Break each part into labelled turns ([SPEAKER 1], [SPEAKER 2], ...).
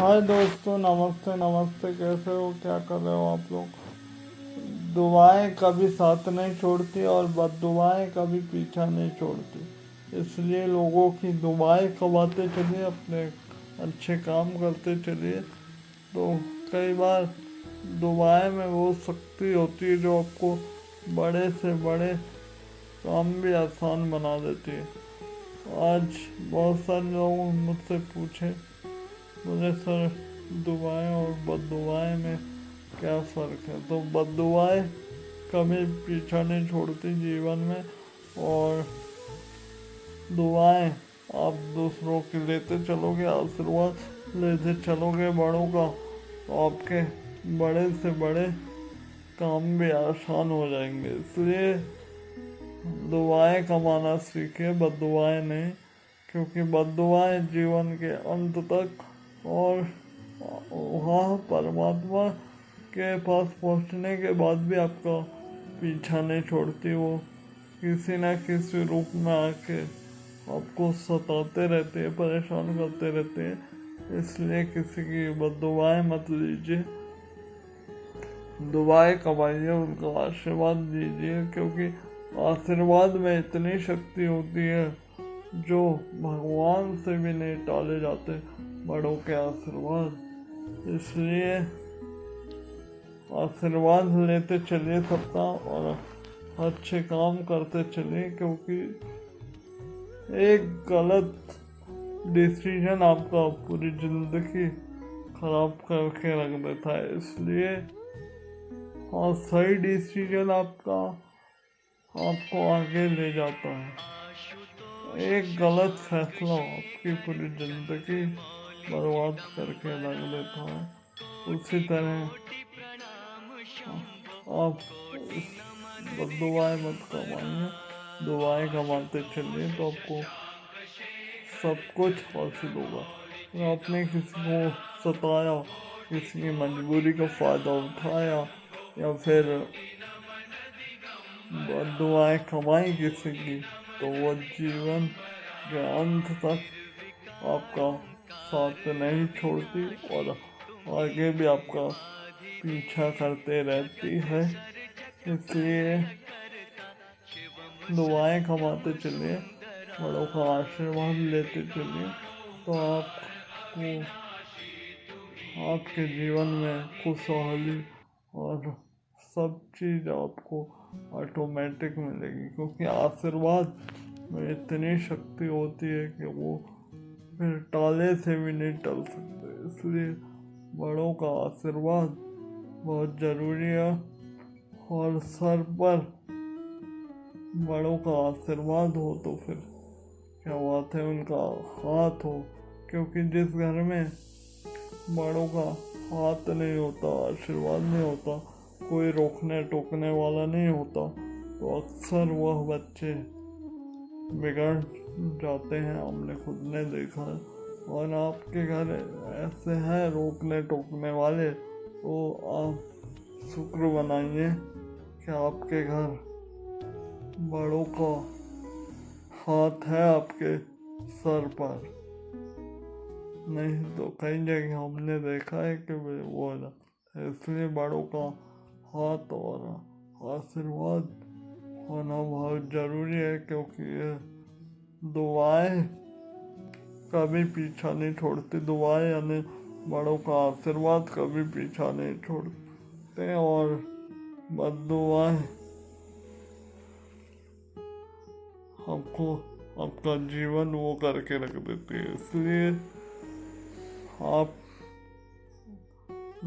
[SPEAKER 1] हाय दोस्तों, नमस्ते नमस्ते। कैसे हो? क्या कर रहे हो आप लोग? दुआएं कभी साथ नहीं छोड़ती और बद्दुआएं कभी पीछा नहीं छोड़ती। इसलिए लोगों की दुआएं कमाते चलिए, अपने अच्छे काम करते चलिए। तो कई बार दुआएं में वो शक्ति होती है जो आपको बड़े से बड़े काम भी आसान बना देती है। आज बहुत सारे लोग मुझसे पूछे, मुझे सर दुआएं और बद्दुआएं में क्या फ़र्क है? तो बद्दुआएं कभी पीछा नहीं छोड़ती जीवन में, और दुआएं आप दूसरों की लेते चलोगे, आशीर्वाद लेते चलोगे बड़ों का, तो आपके बड़े से बड़े काम भी आसान हो जाएंगे। इसलिए दुआएं कमाना सीखिए, बद्दुआएं नहीं। क्योंकि बद्दुआएं जीवन के अंत तक और वहाँ परमात्मा के पास पहुँचने के बाद भी आपका पीछा नहीं छोड़ती। वो किसी न किसी रूप में आके आपको सताते रहते हैं, परेशान करते रहते हैं। इसलिए किसी की बद्दुआएं मत लीजिए, दुआएं कमाइए, उनका आशीर्वाद दीजिए। क्योंकि आशीर्वाद में इतनी शक्ति होती है जो भगवान से भी नहीं टाले जाते, बड़ों के आशीर्वाद। इसलिए आशीर्वाद लेते चलिए सबका और अच्छे काम करते चलिए। क्योंकि एक गलत डिसीजन आपका पूरी जिंदगी खराब करके रख देता है। इसलिए हाँ, सही डिसीजन आपको आगे ले जाता है। एक गलत फैसला आपकी पूरी जिंदगी बर्बाद करके रख देता है। उसी तरह आप दुआएं मत कमाइए, दुआएं कमाते चलिए तो आपको सब कुछ हासिल होगा। अगर आपने किसी को सताया, किसी की मजबूरी का फ़ायदा उठाया, या फिर दुआएं कमाई किसी की, तो वो जीवन के अंत तक आपका साथ नहीं छोड़ती और आगे भी आपका पीछा करते रहती है। इसलिए दुआएं कमाते चलिए, बड़ों का आशीर्वाद लेते चलिए, तो आपको आपके जीवन में खुशहाली और सब चीज़ आपको ऑटोमेटिक मिलेगी। क्योंकि आशीर्वाद में इतनी शक्ति होती है कि वो फिर टाले से भी नहीं टल सकते। इसलिए बड़ों का आशीर्वाद बहुत ज़रूरी है। और सर पर बड़ों का आशीर्वाद हो तो फिर क्या बात है, उनका हाथ हो। क्योंकि जिस घर में बड़ों का हाथ नहीं होता, आशीर्वाद नहीं होता, कोई रोकने टोकने वाला नहीं होता, तो अक्सर वह बच्चे बिगड़ जाते हैं। हमने खुद ने देखा है। और आपके घर ऐसे हैं रोकने टोकने वाले, तो आप शुक्र बनाइए कि आपके घर बड़ों का हाथ है आपके सर पर। नहीं तो कई जगह हमने देखा है कि वो है। इसलिए बड़ों का हाथ और आशीर्वाद होना बहुत ज़रूरी है। क्योंकि ये दुआएं कभी पीछा नहीं छोड़ती। दुआएं यानी बड़ों का आशीर्वाद कभी पीछा नहीं छोड़ते, और बद्दुआएं आपको आपका जीवन वो करके रख देती है। इसलिए आप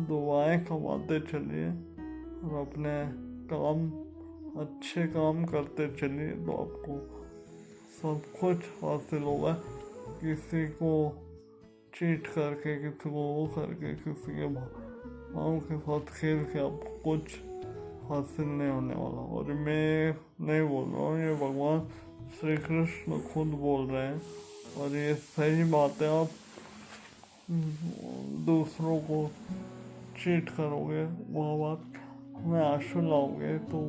[SPEAKER 1] दुआएं कमाते चलिए और अपने काम अच्छे काम करते चलिए, तो आपको सब कुछ हासिल होगा। किसी को चीट करके, किसी को वो करके, किसी के भावों के साथ खेल के आपको कुछ हासिल नहीं होने वाला। और मैं नहीं बोल रहा हूँ, ये भगवान श्री कृष्ण खुद बोल रहे हैं, और ये सही बात है। आप दूसरों को चीट करोगे, वहाँ बात में आंसू लाओगे, तो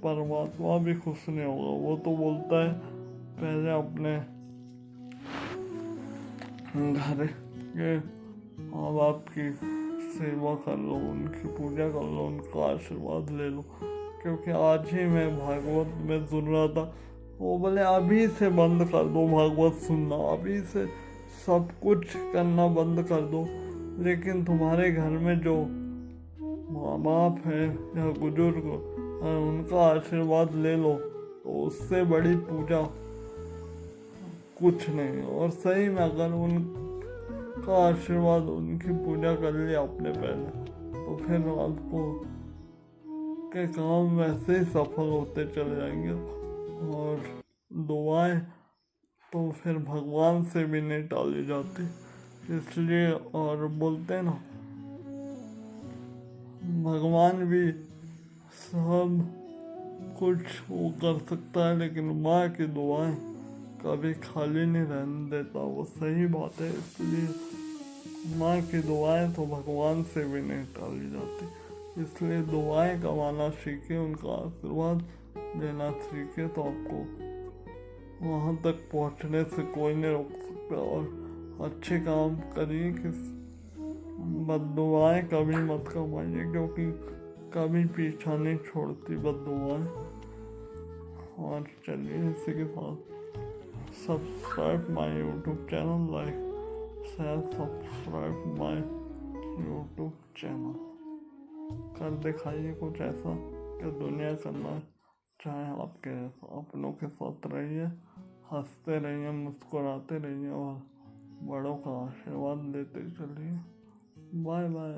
[SPEAKER 1] परमात्मा भी खुश नहीं होगा। वो तो बोलता है पहले अपने घर के माँ बाप की सेवा कर लो, उनकी पूजा कर लो, उनका आशीर्वाद ले लो। क्योंकि आज ही मैं भागवत में सुन रहा था, वो बोले अभी से बंद कर दो भागवत सुनना, अभी से सब कुछ करना बंद कर दो, लेकिन तुम्हारे घर में जो माँ बाप है या बुजुर्ग है, उनका आशीर्वाद ले लो, तो उससे बड़ी पूजा कुछ नहीं। और सही में अगर उनका आशीर्वाद, उनकी पूजा कर लिया आपने पहले, तो फिर आपको के काम वैसे ही सफल होते चले जाएंगे। और दुआएं तो फिर भगवान से भी नहीं टाली जाती, इसलिए। और बोलते हैं ना, भगवान भी सब कुछ वो कर सकता है, लेकिन माँ की दुआएं कभी खाली नहीं रहने देता, वो सही बात है। इसलिए माँ की दुआएं तो भगवान से भी नहीं टाली जाती, इसलिए दुआएं कमाना सीखे, उनका आशीर्वाद लेना सीखे, तो आपको वहाँ तक पहुँचने से कोई नहीं रोक सकता। और अच्छे काम करिए, कि बद्दुआएं कभी मत कमाइए, क्योंकि कभी पीछा नहीं छोड़ती बद्दुआएं। और चलिए, इसी के साथ subscribe my YouTube channel, like share subscribe my YouTube channel कर दिखाइए कुछ ऐसा कि दुनिया करना चाहे। आपके अपनों के साथ रहिए, हंसते रहिए, मुस्कुराते रहिए, और बड़ों का आशीर्वाद लेते चलिए। Bye bye.